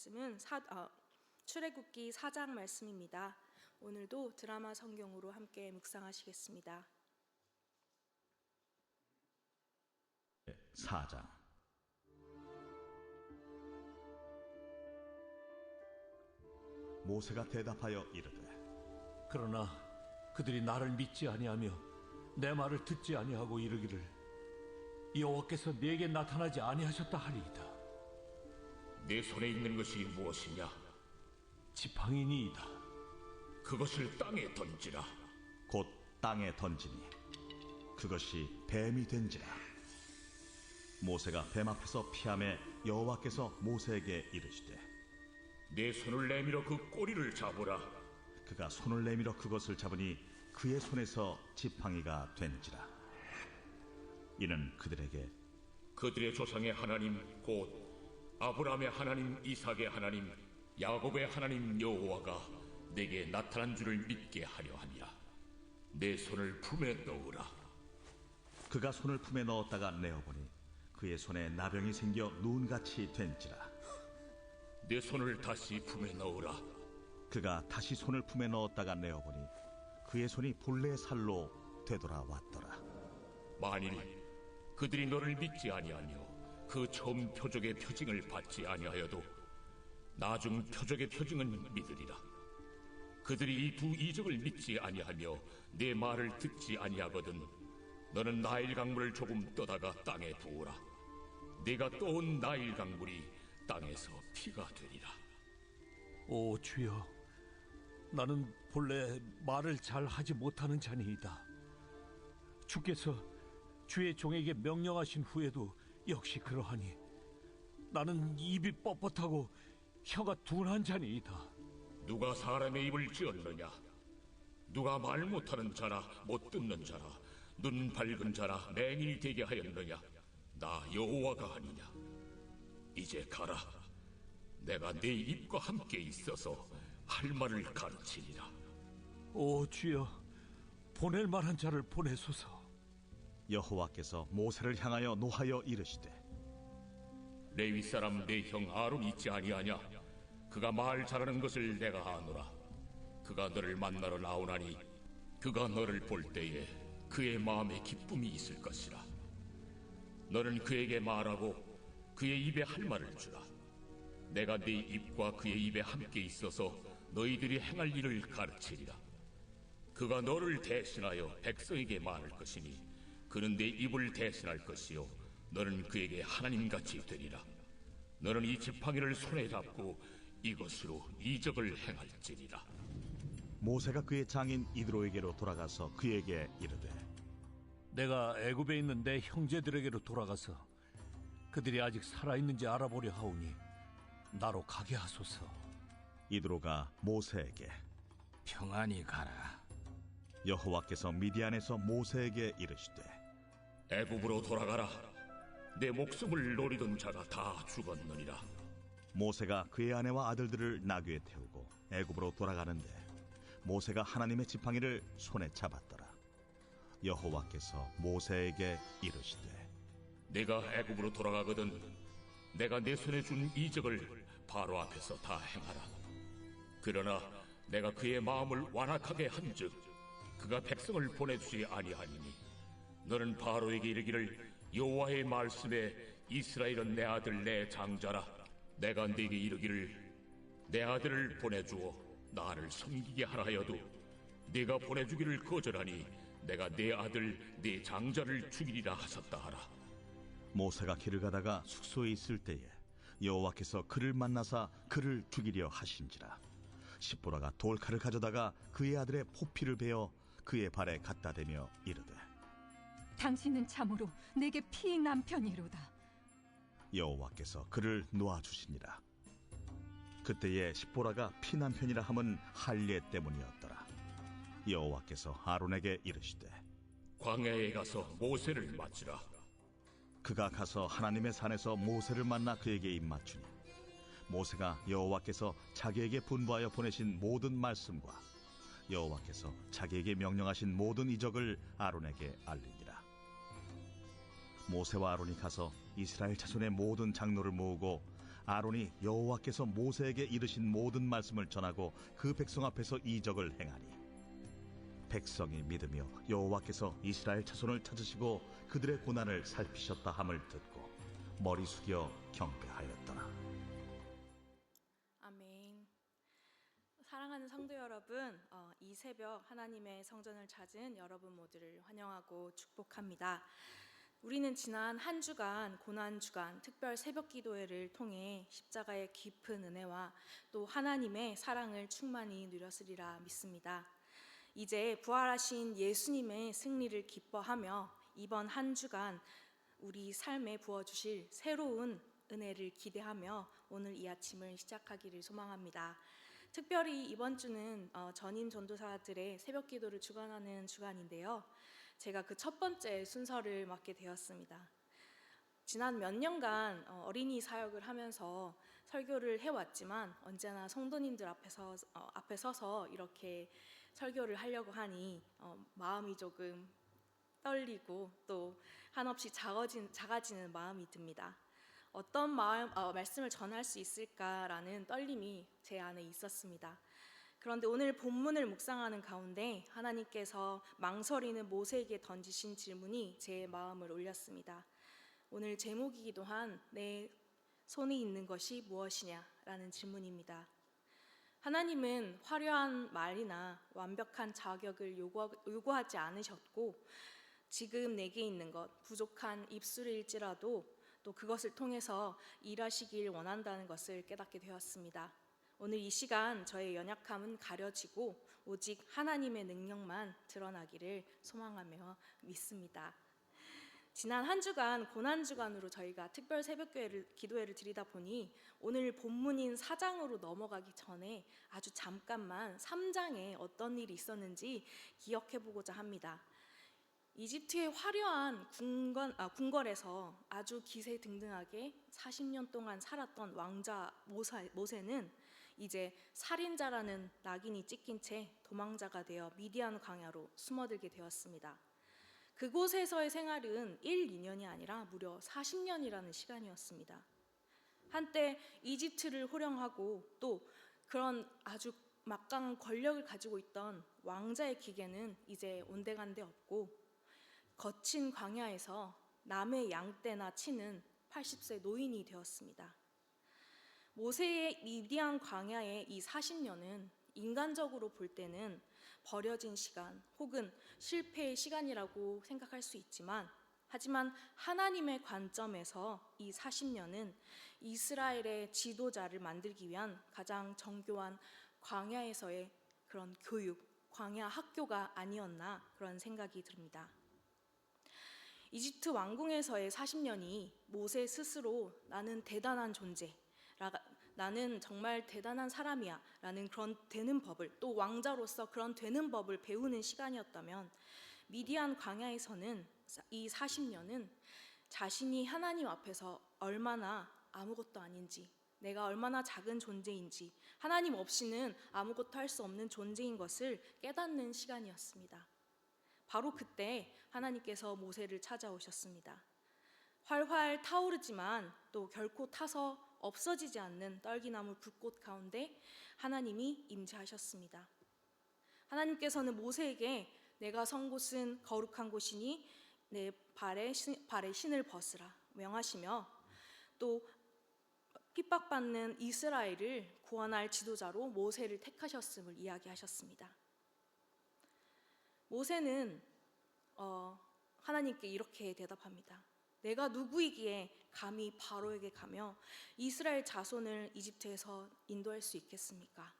말씀은 출애굽기 4장 말씀입니다. 오늘도 드라마 성경으로 함께 묵상하시겠습니다. 4장. 모세가 대답하여 이르되, 그러나 그들이 나를 믿지 아니하며 내 말을 듣지 아니하고 이르기를 여호와께서 내게 나타나지 아니하셨다 하리이다. 네 손에 있는 것이 무엇이냐? 지팡이니이다. 그것을 땅에 던지라. 곧 땅에 던지니 그것이 뱀이 된지라. 모세가 뱀 앞에서 피하매 여호와께서 모세에게 이르시되, 네 손을 내밀어 그 꼬리를 잡으라. 그가 손을 내밀어 그것을 잡으니 그의 손에서 지팡이가 된지라. 이는 그들에게 그들의 조상의 하나님 곧 아브라함의 하나님, 이삭의 하나님, 야곱의 하나님 여호와가 내게 나타난 줄을 믿게 하려 함이라. 내 손을 품에 넣으라. 그가 손을 품에 넣었다가 내어보니 그의 손에 나병이 생겨 눈같이 된지라. 내 손을 다시 품에 넣으라. 그가 다시 손을 품에 넣었다가 내어보니 그의 손이 본래의 살로 되돌아왔더라. 만일 그들이 너를 믿지 아니하며 그 처음 표적의 표징을 받지 아니하여도 나중 표적의 표징은 믿으리라. 그들이 이 두 이적을 믿지 아니하며 내 말을 듣지 아니하거든 너는 나일 강물을 조금 떠다가 땅에 부으라. 네가 떠온 나일 강물이 땅에서 피가 되리라. 오 주여, 나는 본래 말을 잘 하지 못하는 자니이다. 주께서 주의 종에게 명령하신 후에도 역시 그러하니 나는 입이 뻣뻣하고 혀가 둔한 자니이다. 누가 사람의 입을 지었느냐? 누가 말 못하는 자라 못 듣는 자라 눈 밝은 자라 맹인이 되게 하였느냐? 나 여호와가 아니냐? 이제 가라. 내가 네 입과 함께 있어서 할 말을 가르치리라. 오 주여, 보낼 만한 자를 보내소서. 여호와께서 모세를 향하여 노하여 이르시되, 레위 사람 내 형 아론이 있지 아니하냐? 그가 말 잘하는 것을 내가 아노라. 그가 너를 만나러 나오나니 그가 너를 볼 때에 그의 마음에 기쁨이 있을 것이라. 너는 그에게 말하고 그의 입에 할 말을 주라. 내가 네 입과 그의 입에 함께 있어서 너희들이 행할 일을 가르치리라. 그가 너를 대신하여 백성에게 말할 것이니 그는 내 입을 대신할 것이요 너는 그에게 하나님같이 되리라. 너는 이 지팡이를 손에 잡고 이것으로 이적을 행할지니라. 모세가 그의 장인 이드로에게로 돌아가서 그에게 이르되, 내가 애굽에 있는 내 형제들에게로 돌아가서 그들이 아직 살아있는지 알아보려 하오니 나로 가게 하소서. 이드로가 모세에게, 평안히 가라. 여호와께서 미디안에서 모세에게 이르시되, 애굽으로 돌아가라. 내 목숨을 노리던 자가 다 죽었느니라. 모세가 그의 아내와 아들들을 나귀에 태우고 애굽으로 돌아가는데 모세가 하나님의 지팡이를 손에 잡았더라. 여호와께서 모세에게 이르시되, 내가 애굽으로 돌아가거든 내가 내 손에 준 이적을 바로 앞에서 다 행하라. 그러나 내가 그의 마음을 완악하게 한즉 그가 백성을 보내주지 아니하니니 너는 바로에게 이르기를 여호와의 말씀에 이스라엘은 내 아들 내 장자라. 내가 네게 이르기를 내 아들을 보내주어 나를 섬기게 하라 하여도 네가 보내주기를 거절하니 내가 내 아들 내 장자를 죽이리라 하셨다 하라. 모세가 길을 가다가 숙소에 있을 때에 여호와께서 그를 만나사 그를 죽이려 하신지라. 십보라가 돌칼을 가져다가 그의 아들의 포피를 베어 그의 발에 갖다 대며 이르되, 당신은 참으로 내게 피익 남편이로다. 여호와께서 그를 놓아주시니라. 그때에 십보라가 피남편이라 함은 할례 때문이었더라. 여호와께서 아론에게 이르시되, 광야에 가서 모세를 맞으라. 그가 가서 하나님의 산에서 모세를 만나 그에게 입맞추니 모세가 여호와께서 자기에게 분부하여 보내신 모든 말씀과 여호와께서 자기에게 명령하신 모든 이적을 아론에게 알리니라. 모세와 아론이 가서 이스라엘 자손의 모든 장로를 모으고 아론이 여호와께서 모세에게 이르신 모든 말씀을 전하고 그 백성 앞에서 이적을 행하니 백성이 믿으며 여호와께서 이스라엘 자손을 찾으시고 그들의 고난을 살피셨다 함을 듣고 머리 숙여 경배하였더라. 아멘. 사랑하는 성도 여러분, 이 새벽 하나님의 성전을 찾은 여러분 모두를 환영하고 축복합니다. 우리는 지난 한 주간 고난주간 특별 새벽기도회를 통해 십자가의 깊은 은혜와 또 하나님의 사랑을 충만히 누렸으리라 믿습니다. 이제 부활하신 예수님의 승리를 기뻐하며 이번 한 주간 우리 삶에 부어주실 새로운 은혜를 기대하며 오늘 이 아침을 시작하기를 소망합니다. 특별히 이번 주는 전임 전도사들의 새벽기도를 주관하는 주간인데요. 제가 그 첫 번째 순서를 맡게 되었습니다. 지난 몇 년간 어린이 사역을 하면서 설교를 해왔지만 언제나 성도님들 앞에 서서 이렇게 설교를 하려고 하니 마음이 조금 떨리고 또 한없이 작아지는 마음이 듭니다. 어떤 말씀을 전할 수 있을까라는 떨림이 제 안에 있었습니다. 그런데 오늘 본문을 묵상하는 가운데 하나님께서 망설이는 모세에게 던지신 질문이 제 마음을 울렸습니다. 오늘 제목이기도 한 내 손에 있는 것이 무엇이냐라는 질문입니다. 하나님은 화려한 말이나 완벽한 자격을 요구하지 않으셨고 지금 내게 있는 것, 부족한 입술일지라도 또 그것을 통해서 일하시길 원한다는 것을 깨닫게 되었습니다. 오늘 이 시간 저의 연약함은 가려지고 오직 하나님의 능력만 드러나기를 소망하며 믿습니다. 지난 한 주간 고난주간으로 저희가 특별 기도회를 드리다 보니 오늘 본문인 4장으로 넘어가기 전에 아주 잠깐만 3장에 어떤 일이 있었는지 기억해보고자 합니다. 이집트의 화려한 궁궐에서 아주 기세등등하게 40년 동안 살았던 왕자 모세는 이제 살인자라는 낙인이 찍힌 채 도망자가 되어 미디안 광야로 숨어들게 되었습니다. 그곳에서의 생활은 1, 2년이 아니라 무려 40년이라는 시간이었습니다. 한때 이집트를 호령하고 또 그런 아주 막강한 권력을 가지고 있던 왕자의 기계는 이제 온데간데 없고 거친 광야에서 남의 양떼나 치는 80세 노인이 되었습니다. 모세의 미디안 광야의 이 40년은 인간적으로 볼 때는 버려진 시간 혹은 실패의 시간이라고 생각할 수 있지만 하지만 하나님의 관점에서 이 40년은 이스라엘의 지도자를 만들기 위한 가장 정교한 광야에서의 그런 교육, 광야 학교가 아니었나 그런 생각이 듭니다. 이집트 왕궁에서의 40년이 모세 스스로 나는 대단한 존재, 나는 정말 대단한 사람이야 라는 그런 되는 법을 또 왕자로서 그런 되는 법을 배우는 시간이었다면 미디안 광야에서는 이 40년은 자신이 하나님 앞에서 얼마나 아무것도 아닌지 내가 얼마나 작은 존재인지 하나님 없이는 아무것도 할 수 없는 존재인 것을 깨닫는 시간이었습니다. 바로 그때 하나님께서 모세를 찾아오셨습니다. 활활 타오르지만 또 결코 타서 없어지지 않는 떨기나무 불꽃 가운데 하나님이 임재하셨습니다. 하나님께서는 모세에게 내가 선 곳은 거룩한 곳이니 내 발에 신을 벗으라 명하시며 또 핍박받는 이스라엘을 구원할 지도자로 모세를 택하셨음을 이야기하셨습니다. 모세는 하나님께 이렇게 대답합니다. 내가 누구이기에 감히 바로에게 가며 이스라엘 자손을 이집트에서 인도할 수 있겠습니까?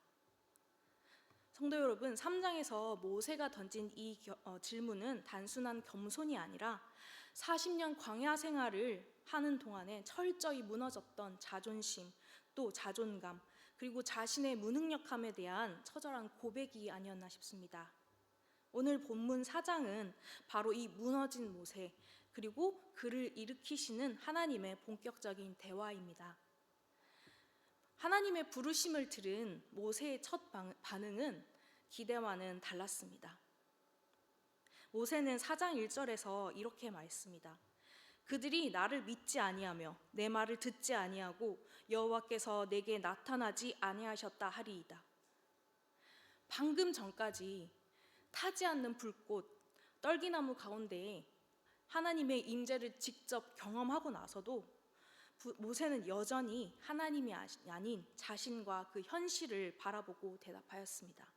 성도 여러분, 3장에서 모세가 던진 이 질문은 단순한 겸손이 아니라 40년 광야 생활을 하는 동안에 철저히 무너졌던 자존심, 또 자존감, 그리고 자신의 무능력함에 대한 처절한 고백이 아니었나 싶습니다. 오늘 본문 4장은 바로 이 무너진 모세, 그리고 그를 일으키시는 하나님의 본격적인 대화입니다. 하나님의 부르심을 들은 모세의 첫 반응은 기대와는 달랐습니다. 모세는 4장 1절에서 이렇게 말했습니다. 그들이 나를 믿지 아니하며 내 말을 듣지 아니하고 여호와께서 내게 나타나지 아니하셨다 하리이다. 방금 전까지 타지 않는 불꽃, 떨기나무 가운데에 하나님의 임재를 직접 경험하고 나서도 모세는 여전히 하나님이 아닌 자신과 그 현실을 바라보고 대답하였습니다.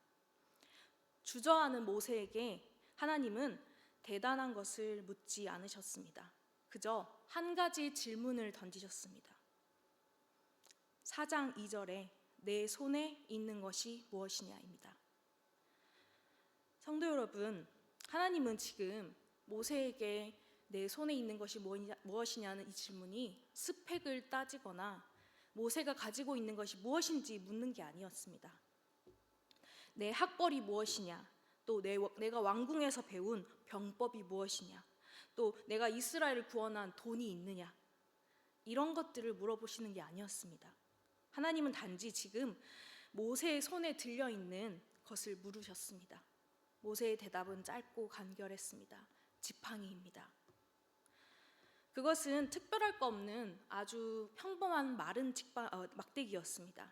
주저하는 모세에게 하나님은 대단한 것을 묻지 않으셨습니다. 그저 한 가지 질문을 던지셨습니다. 4장 2절에 내 손에 있는 것이 무엇이냐입니다. 성도 여러분, 하나님은 지금 모세에게 내 손에 있는 것이 무엇이냐는 이 질문이 스펙을 따지거나 모세가 가지고 있는 것이 무엇인지 묻는 게 아니었습니다. 내 학벌이 무엇이냐, 또 내가 왕궁에서 배운 병법이 무엇이냐, 또 내가 이스라엘을 구원한 돈이 있느냐, 이런 것들을 물어보시는 게 아니었습니다. 하나님은 단지 지금 모세의 손에 들려있는 것을 물으셨습니다. 모세의 대답은 짧고 간결했습니다. 지팡이입니다. 그것은 특별할 거 없는 아주 평범한 마른 막대기였습니다.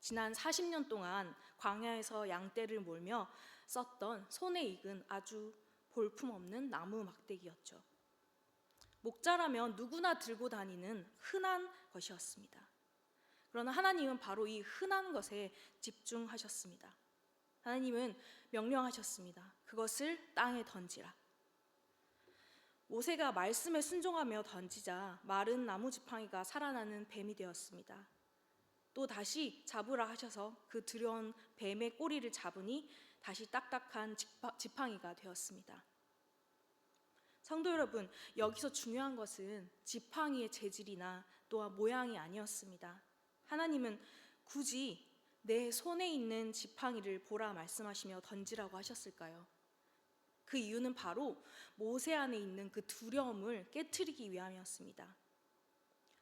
지난 40년 동안 광야에서 양떼를 몰며 썼던 손에 익은 아주 볼품없는 나무 막대기였죠. 목자라면 누구나 들고 다니는 흔한 것이었습니다. 그러나 하나님은 바로 이 흔한 것에 집중하셨습니다. 하나님은 명령하셨습니다. 그것을 땅에 던지라. 모세가 말씀에 순종하며 던지자 마른 나무 지팡이가 살아나는 뱀이 되었습니다. 또 다시 잡으라 하셔서 그 두려운 뱀의 꼬리를 잡으니 다시 딱딱한 지팡이가 되었습니다. 성도 여러분, 여기서 중요한 것은 지팡이의 재질이나 또한 모양이 아니었습니다. 하나님은 굳이 내 손에 있는 지팡이를 보라 말씀하시며 던지라고 하셨을까요? 그 이유는 바로 모세 안에 있는 그 두려움을 깨트리기 위함이었습니다.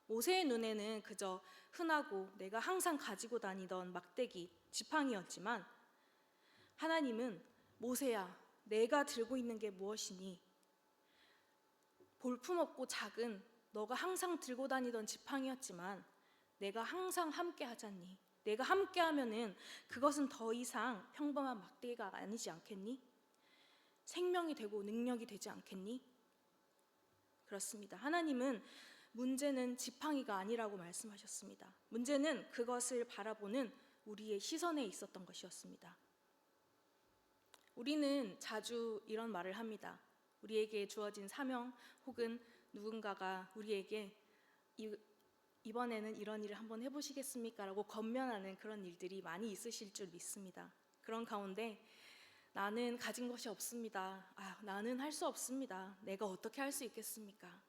모세의 눈에는 그저 흔하고 내가 항상 가지고 다니던 막대기, 지팡이였지만 하나님은 모세야, 내가 들고 있는 게 무엇이니? 볼품없고 작은 너가 항상 들고 다니던 지팡이였지만 내가 항상 함께 하잖니? 내가 함께 하면은 그것은 더 이상 평범한 막대기가 아니지 않겠니? 생명이 되고 능력이 되지 않겠니? 그렇습니다. 하나님은 문제는 지팡이가 아니라고 말씀하셨습니다. 문제는 그것을 바라보는 우리의 시선에 있었던 것이었습니다. 우리는 자주 이런 말을 합니다. 우리에게 주어진 사명 혹은 누군가가 우리에게 이번에는 이런 일을 한번 해보시겠습니까? 라고 권면하는 그런 일들이 많이 있으실 줄 믿습니다. 그런 가운데 나는 가진 것이 없습니다. 나는 할 수 없습니다. 내가 어떻게 할 수 있겠습니까?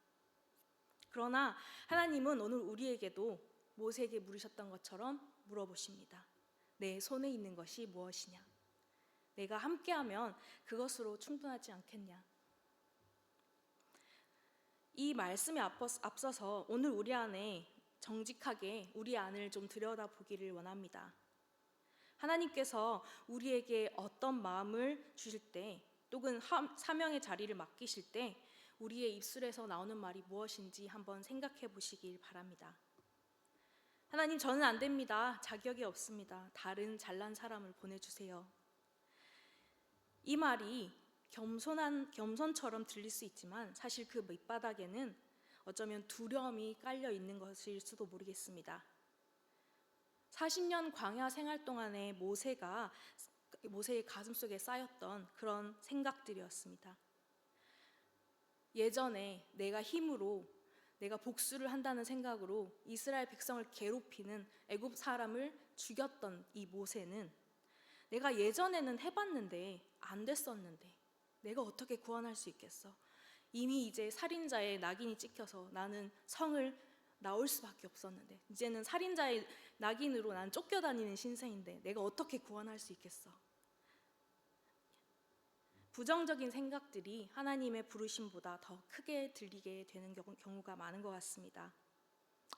그러나 하나님은 오늘 우리에게도 모세에게 물으셨던 것처럼 물어보십니다. 내 손에 있는 것이 무엇이냐? 내가 함께하면 그것으로 충분하지 않겠냐? 이 말씀에 앞서서 오늘 우리 안에 정직하게 우리 안을 좀 들여다보기를 원합니다. 하나님께서 우리에게 어떤 마음을 주실 때 또는 사명의 자리를 맡기실 때 우리의 입술에서 나오는 말이 무엇인지 한번 생각해 보시길 바랍니다. 하나님, 저는 안 됩니다. 자격이 없습니다. 다른 잘난 사람을 보내주세요. 이 말이 겸손처럼 들릴 수 있지만 사실 그 밑바닥에는 어쩌면 두려움이 깔려 있는 것일 수도 모르겠습니다. 40년 광야 생활 동안에 모세의 가슴속에 쌓였던 그런 생각들이었습니다. 예전에 내가 힘으로 내가 복수를 한다는 생각으로 이스라엘 백성을 괴롭히는 애굽 사람을 죽였던 이 모세는 내가 예전에는 해봤는데 안 됐었는데 내가 어떻게 구원할 수 있겠어? 이미 이제 살인자의 낙인이 찍혀서 나는 성을 나올 수밖에 없었는데 이제는 살인자의 낙인으로 난 쫓겨다니는 신세인데 내가 어떻게 구원할 수 있겠어? 부정적인 생각들이 하나님의 부르심보다 더 크게 들리게 되는 경우가 많은 것 같습니다.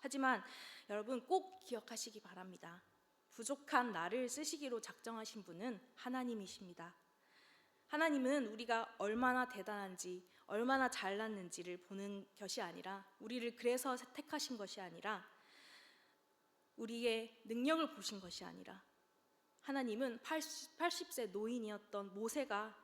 하지만 여러분 꼭 기억하시기 바랍니다. 부족한 나를 쓰시기로 작정하신 분은 하나님이십니다. 하나님은 우리가 얼마나 대단한지, 얼마나 잘났는지를 보는 것이 아니라, 우리를 그래서 택하신 것이 아니라, 우리의 능력을 보신 것이 아니라, 하나님은 80세 노인이었던 모세가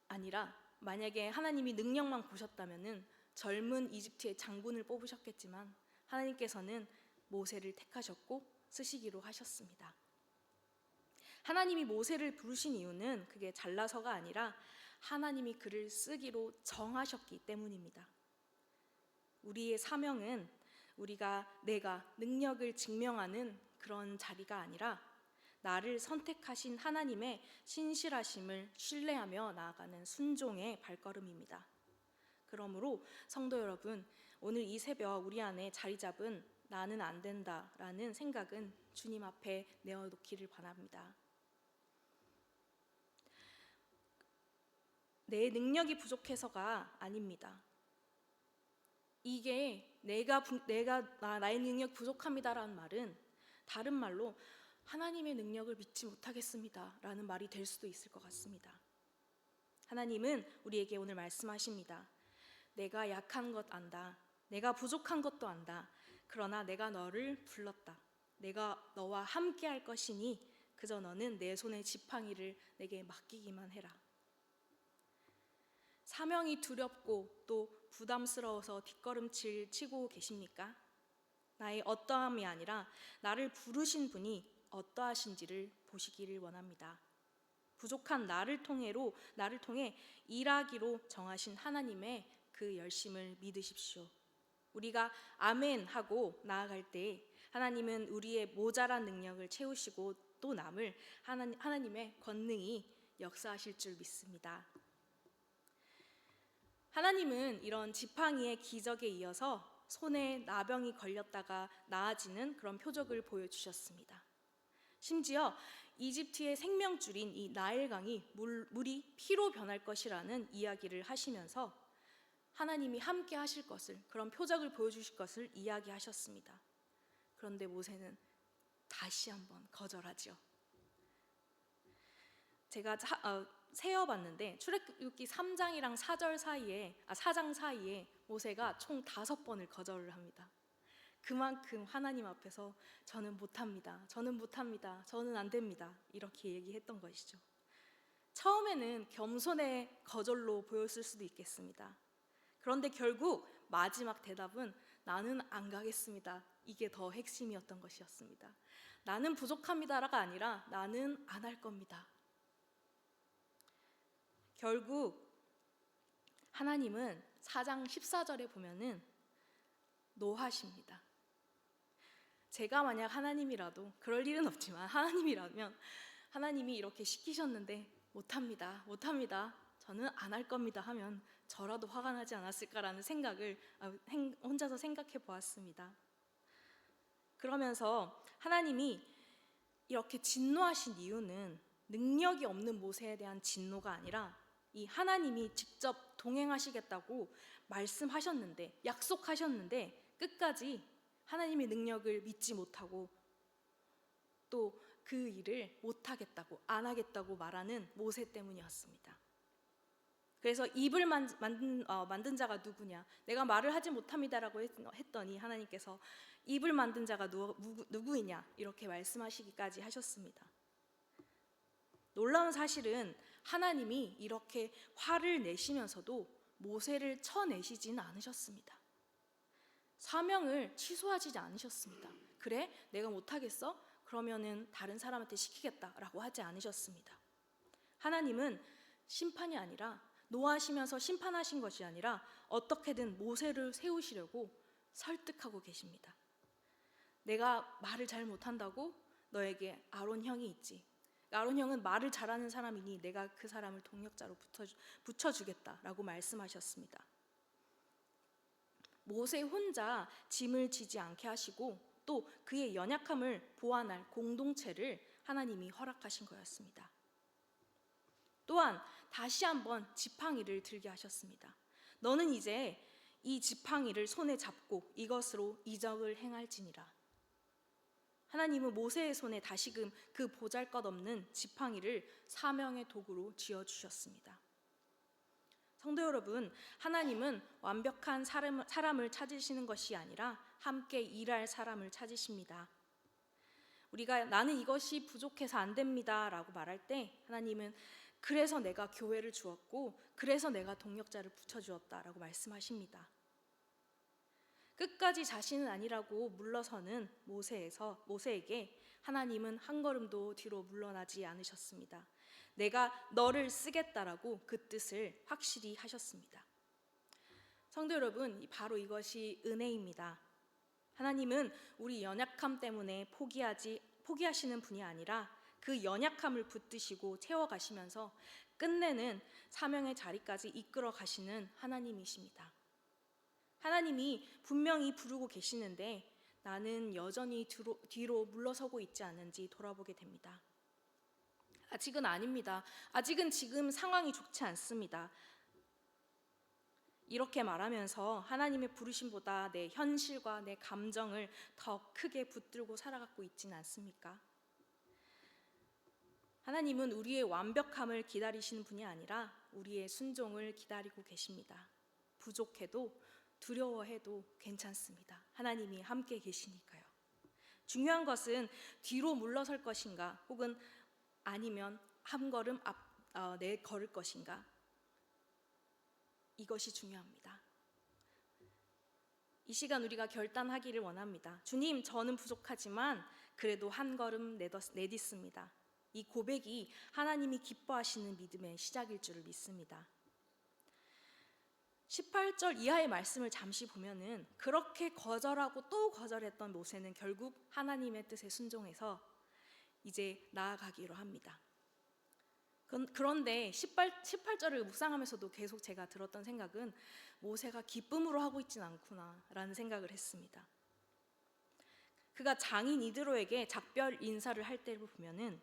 아니라, 만약에 하나님이 능력만 보셨다면은 젊은 이집트의 장군을 뽑으셨겠지만, 하나님께서는 모세를 택하셨고 쓰시기로 하셨습니다. 하나님이 모세를 부르신 이유는 그게 잘나서가 아니라 하나님이 그를 쓰기로 정하셨기 때문입니다. 우리의 사명은 내가 능력을 증명하는 그런 자리가 아니라 나를 선택하신 하나님의 신실하심을 신뢰하며 나아가는 순종의 발걸음입니다. 그러므로 성도 여러분, 오늘 이 새벽 우리 안에 자리 잡은 나는 안 된다라는 생각은 주님 앞에 내어놓기를 바랍니다. 내 능력이 부족해서가 아닙니다. 이게 나의 능력 부족합니다라는 말은 다른 말로 하나님의 능력을 믿지 못하겠습니다 라는 말이 될 수도 있을 것 같습니다. 하나님은 우리에게 오늘 말씀하십니다. 내가 약한 것 안다. 내가 부족한 것도 안다. 그러나 내가 너를 불렀다. 내가 너와 함께 할 것이니 그저 너는 내 손의 지팡이를 내게 맡기기만 해라. 사명이 두렵고 또 부담스러워서 뒷걸음질 치고 계십니까? 나의 어떠함이 아니라 나를 부르신 분이 어떠하신지를 보시기를 원합니다. 부족한 나를 통해 일하기로 정하신 하나님의 그 열심을 믿으십시오. 우리가 아멘 하고 나아갈 때 하나님은 우리의 모자란 능력을 채우시고 또 남을 하나님의 권능이 역사하실 줄 믿습니다. 하나님은 이런 지팡이의 기적에 이어서 손에 나병이 걸렸다가 나아지는 그런 표적을 보여주셨습니다. 심지어 이집트의 생명줄인 이 나일강이 물이 피로 변할 것이라는 이야기를 하시면서 하나님이 함께 하실 것을, 그런 표적을 보여주실 것을 이야기하셨습니다. 그런데 모세는 다시 한번 거절하죠. 제가 세어봤는데 출애굽기 3장이랑 4장 사이에 모세가 총 5번을 거절을 합니다. 그만큼 하나님 앞에서 저는 못합니다. 저는 안 됩니다. 이렇게 얘기했던 것이죠. 처음에는 겸손의 거절로 보였을 수도 있겠습니다. 그런데 결국 마지막 대답은 나는 안 가겠습니다. 이게 더 핵심이었던 것이었습니다. 나는 부족합니다가 아니라 나는 안 할 겁니다. 결국 하나님은 4장 14절에 보면은 노하십니다. 제가 만약 하나님이라도, 그럴 일은 없지만 하나님이라면 하나님이 이렇게 시키셨는데 못합니다. 저는 안 할 겁니다 하면 저라도 화가 나지 않았을까라는 생각을 혼자서 생각해 보았습니다. 그러면서 하나님이 이렇게 진노하신 이유는 능력이 없는 모세에 대한 진노가 아니라 이 하나님이 직접 동행하시겠다고 말씀하셨는데, 약속하셨는데 끝까지 하나님의 능력을 믿지 못하고 또 그 일을 못하겠다고, 안 하겠다고 말하는 모세 때문이었습니다. 그래서 입을 만든 자가 누구냐? 내가 말을 하지 못합니다라고 했더니 하나님께서 입을 만든 자가 누구이냐? 이렇게 말씀하시기까지 하셨습니다. 놀라운 사실은 하나님이 이렇게 화를 내시면서도 모세를 쳐내시지는 않으셨습니다. 사명을 취소하지 않으셨습니다. 그래? 내가 못하겠어? 그러면은 다른 사람한테 시키겠다라고 하지 않으셨습니다. 하나님은 심판이 아니라, 노하시면서 심판하신 것이 아니라 어떻게든 모세를 세우시려고 설득하고 계십니다. 내가 말을 잘 못한다고? 너에게 아론 형이 있지. 아론 형은 말을 잘하는 사람이니 내가 그 사람을 동역자로 붙여주겠다라고 말씀하셨습니다. 모세 혼자 짐을 지지 않게 하시고 또 그의 연약함을 보완할 공동체를 하나님이 허락하신 거였습니다. 또한 다시 한번 지팡이를 들게 하셨습니다. 너는 이제 이 지팡이를 손에 잡고 이것으로 이적을 행할지니라. 하나님은 모세의 손에 다시금 그 보잘것없는 지팡이를 사명의 도구로 쥐어주셨습니다. 성도 여러분, 하나님은 완벽한 사람을 찾으시는 것이 아니라 함께 일할 사람을 찾으십니다. 우리가 나는 이것이 부족해서 안 됩니다 라고 말할 때 하나님은 그래서 내가 교회를 주었고 그래서 내가 동역자를 붙여주었다라고 말씀하십니다. 끝까지 자신은 아니라고 물러서는 모세에게 하나님은 한 걸음도 뒤로 물러나지 않으셨습니다. 내가 너를 쓰겠다라고 그 뜻을 확실히 하셨습니다. 성도 여러분, 바로 이것이 은혜입니다. 하나님은 우리 연약함 때문에 포기하시는 분이 아니라 그 연약함을 붙드시고 채워가시면서 끝내는 사명의 자리까지 이끌어 가시는 하나님이십니다. 하나님이 분명히 부르고 계시는데 나는 여전히 뒤로 물러서고 있지 않은지 돌아보게 됩니다. 아직은 아닙니다. 아직은 지금 상황이 좋지 않습니다. 이렇게 말하면서 하나님의 부르심보다 내 현실과 내 감정을 더 크게 붙들고 살아가고 있지는 않습니까? 하나님은 우리의 완벽함을 기다리시는 분이 아니라 우리의 순종을 기다리고 계십니다. 부족해도 두려워해도 괜찮습니다. 하나님이 함께 계시니까요. 중요한 것은 뒤로 물러설 것인가 혹은 아니면 한 걸음 걸을 것인가, 이것이 중요합니다. 이 시간 우리가 결단하기를 원합니다. 주님, 저는 부족하지만 그래도 한 걸음 내딛습니다. 이 고백이 하나님이 기뻐하시는 믿음의 시작일 줄을 믿습니다. 18절 이하의 말씀을 잠시 보면은 그렇게 거절하고 또 거절했던 모세는 결국 하나님의 뜻에 순종해서 이제 나아가기로 합니다. 그런데 18절을 묵상하면서도 계속 제가 들었던 생각은 모세가 기쁨으로 하고 있진 않구나라는 생각을 했습니다. 그가 장인 이드로에게 작별 인사를 할 때를 보면은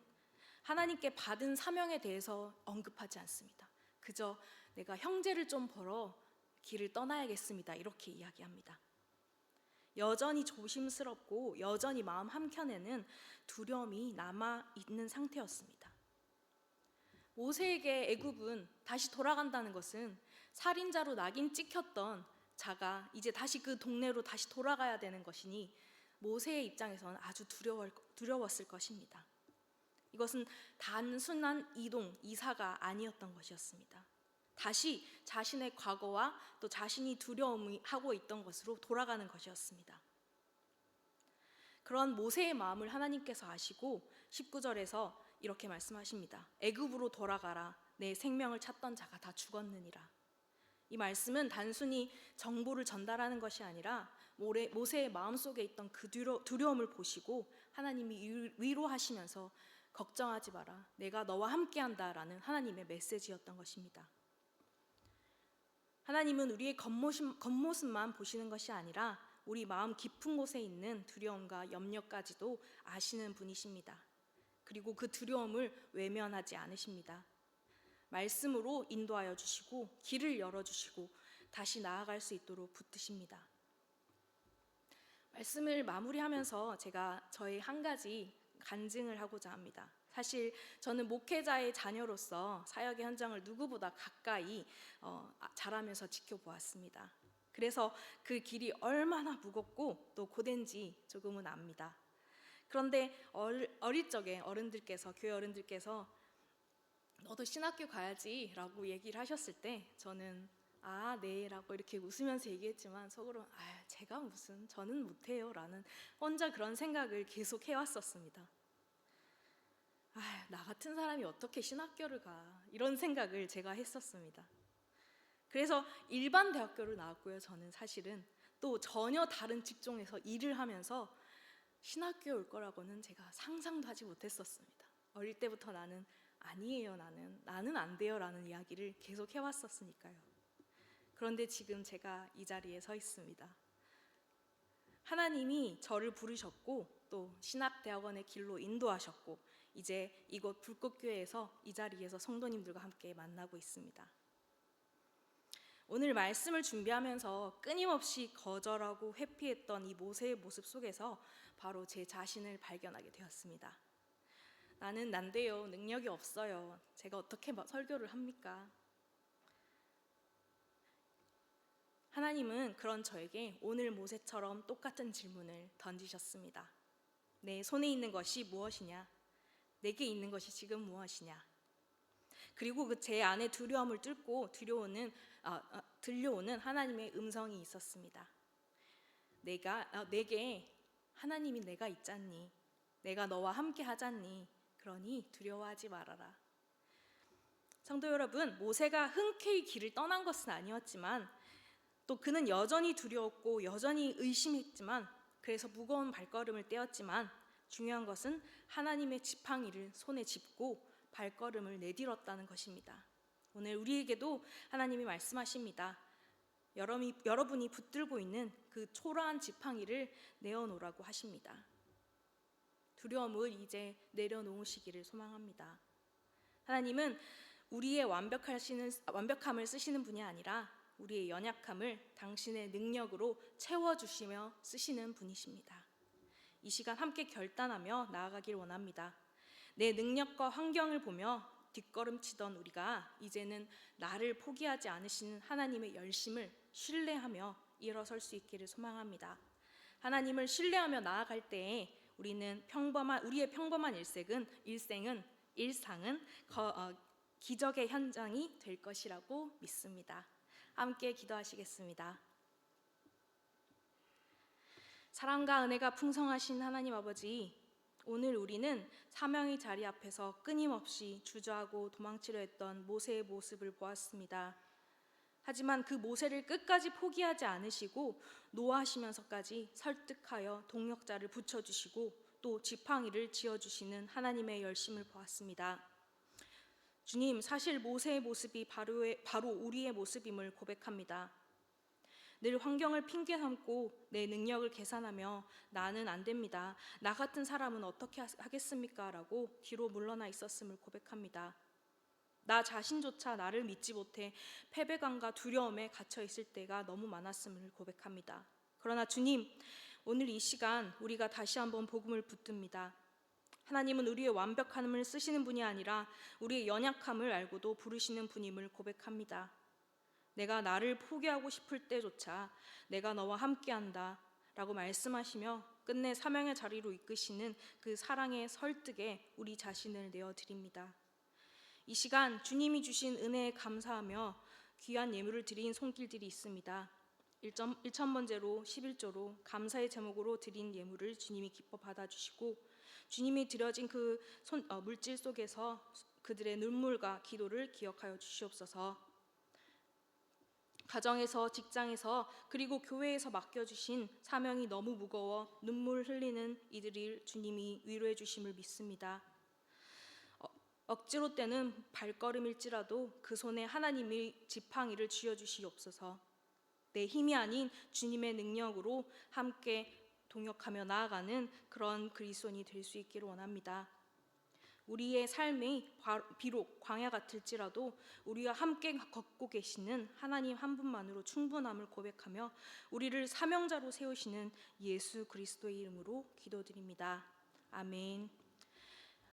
하나님께 받은 사명에 대해서 언급하지 않습니다. 그저 내가 형제를 좀 보러 길을 떠나야겠습니다, 이렇게 이야기합니다. 여전히 조심스럽고 여전히 마음 한켠에는 두려움이 남아있는 상태였습니다. 모세에게 애굽은 다시 돌아간다는 것은 살인자로 낙인 찍혔던 자가 이제 다시 그 동네로 다시 돌아가야 되는 것이니 모세의 입장에서는 아주 두려웠을 것입니다. 이것은 단순한 이사가 아니었던 것이었습니다. 다시 자신의 과거와 또 자신이 두려움하고 있던 것으로 돌아가는 것이었습니다. 그런 모세의 마음을 하나님께서 아시고 19절에서 이렇게 말씀하십니다. 애굽으로 돌아가라. 내 생명을 찾던 자가 다 죽었느니라. 이 말씀은 단순히 정보를 전달하는 것이 아니라 모세의 마음속에 있던 그 두려움을 보시고 하나님이 위로하시면서 걱정하지 마라. 내가 너와 함께한다라는 하나님의 메시지였던 것입니다. 하나님은 우리의 겉모습만 보시는 것이 아니라 우리 마음 깊은 곳에 있는 두려움과 염려까지도 아시는 분이십니다. 그리고 그 두려움을 외면하지 않으십니다. 말씀으로 인도하여 주시고 길을 열어주시고 다시 나아갈 수 있도록 붙드십니다. 말씀을 마무리하면서 제가 저의 한 가지 간증을 하고자 합니다. 사실 저는 목회자의 자녀로서 사역의 현장을 누구보다 가까이 자라면서 지켜보았습니다. 그래서 그 길이 얼마나 무겁고 또 고된지 조금은 압니다. 그런데 어릴 적에 교회 어른들께서 너도 신학교 가야지 라고 얘기를 하셨을 때 저는 네 라고 이렇게 웃으면서 얘기했지만 속으로 제가 무슨, 저는 못해요 라는 혼자 그런 생각을 계속 해왔었습니다. 나 같은 사람이 어떻게 신학교를 가, 이런 생각을 제가 했었습니다. 그래서 일반 대학교를 나왔고요. 저는 사실은 또 전혀 다른 직종에서 일을 하면서 신학교에 올 거라고는 제가 상상도 하지 못했었습니다. 어릴 때부터 나는 아니에요, 나는 안 돼요 라는 이야기를 계속 해왔었으니까요. 그런데 지금 제가 이 자리에 서 있습니다. 하나님이 저를 부르셨고 또 신학대학원의 길로 인도하셨고 이제 이곳 불꽃교회에서 이 자리에서 성도님들과 함께 만나고 있습니다. 오늘 말씀을 준비하면서 끊임없이 거절하고 회피했던 이 모세의 모습 속에서 바로 제 자신을 발견하게 되었습니다. 나는 안 돼요, 능력이 없어요, 제가 어떻게 설교를 합니까? 하나님은 그런 저에게 오늘 모세처럼 똑같은 질문을 던지셨습니다. 내 손에 있는 것이 무엇이냐? 내게 있는 것이 지금 무엇이냐? 그리고 그 제 안에 두려움을 뚫고 들려오는 하나님의 음성이 있었습니다. 내게 하나님이 내가 있잖니? 내가 너와 함께 하잖니? 그러니 두려워하지 말아라. 성도 여러분, 모세가 흔쾌히 길을 떠난 것은 아니었지만 또 그는 여전히 두려웠고 여전히 의심했지만 그래서 무거운 발걸음을 떼었지만 중요한 것은 하나님의 지팡이를 손에 짚고 발걸음을 내딛었다는 것입니다. 오늘 우리에게도 하나님이 말씀하십니다. 여러분이 붙들고 있는 그 초라한 지팡이를 내어놓으라고 하십니다. 두려움을 이제 내려놓으시기를 소망합니다. 하나님은 우리의 완벽함을 쓰시는 분이 아니라 우리의 연약함을 당신의 능력으로 채워주시며 쓰시는 분이십니다. 이 시간 함께 결단하며 나아가길 원합니다. 내 능력과 환경을 보며 뒷걸음치던 우리가 이제는 나를 포기하지 않으시는 하나님의 열심을 신뢰하며 일어설 수 있기를 소망합니다. 하나님을 신뢰하며 나아갈 때에 우리의 평범한 일상은 기적의 현장이 될 것이라고 믿습니다. 함께 기도하시겠습니다. 사랑과 은혜가 풍성하신 하나님 아버지, 오늘 우리는 사명의 자리 앞에서 끊임없이 주저하고 도망치려 했던 모세의 모습을 보았습니다. 하지만 그 모세를 끝까지 포기하지 않으시고 노하시면서까지 설득하여 동력자를 붙여주시고 또 지팡이를 쥐어주시는 하나님의 열심을 보았습니다. 주님, 사실 모세의 모습이 바로 우리의 모습임을 고백합니다. 늘 환경을 핑계 삼고 내 능력을 계산하며 나는 안 됩니다. 나 같은 사람은 어떻게 하겠습니까? 라고 뒤로 물러나 있었음을 고백합니다. 나 자신조차 나를 믿지 못해 패배감과 두려움에 갇혀 있을 때가 너무 많았음을 고백합니다. 그러나 주님, 오늘 이 시간 우리가 다시 한번 복음을 붙듭니다. 하나님은 우리의 완벽함을 쓰시는 분이 아니라 우리의 연약함을 알고도 부르시는 분임을 고백합니다. 내가 나를 포기하고 싶을 때조차 내가 너와 함께한다 라고 말씀하시며 끝내 사명의 자리로 이끄시는 그 사랑의 설득에 우리 자신을 내어드립니다. 이 시간 주님이 주신 은혜에 감사하며 귀한 예물을 드린 손길들이 있습니다. 1,000번째로 11조로 감사의 제목으로 드린 예물을 주님이 기뻐 받아주시고 주님이 드려진 그 물질 속에서 그들의 눈물과 기도를 기억하여 주시옵소서. 가정에서, 직장에서, 그리고 교회에서 맡겨주신 사명이 너무 무거워 눈물 흘리는 이들을 주님이 위로해 주심을 믿습니다. 억지로 떼는 발걸음일지라도 그 손에 하나님의 지팡이를 쥐어주시옵소서. 내 힘이 아닌 주님의 능력으로 함께 동역하며 나아가는 그런 그리스도인이 될 수 있기를 원합니다. 우리의 삶이 비록 광야 같을지라도 우리와 함께 걷고 계시는 하나님 한 분만으로 충분함을 고백하며 우리를 사명자로 세우시는 예수 그리스도의 이름으로 기도드립니다. 아멘.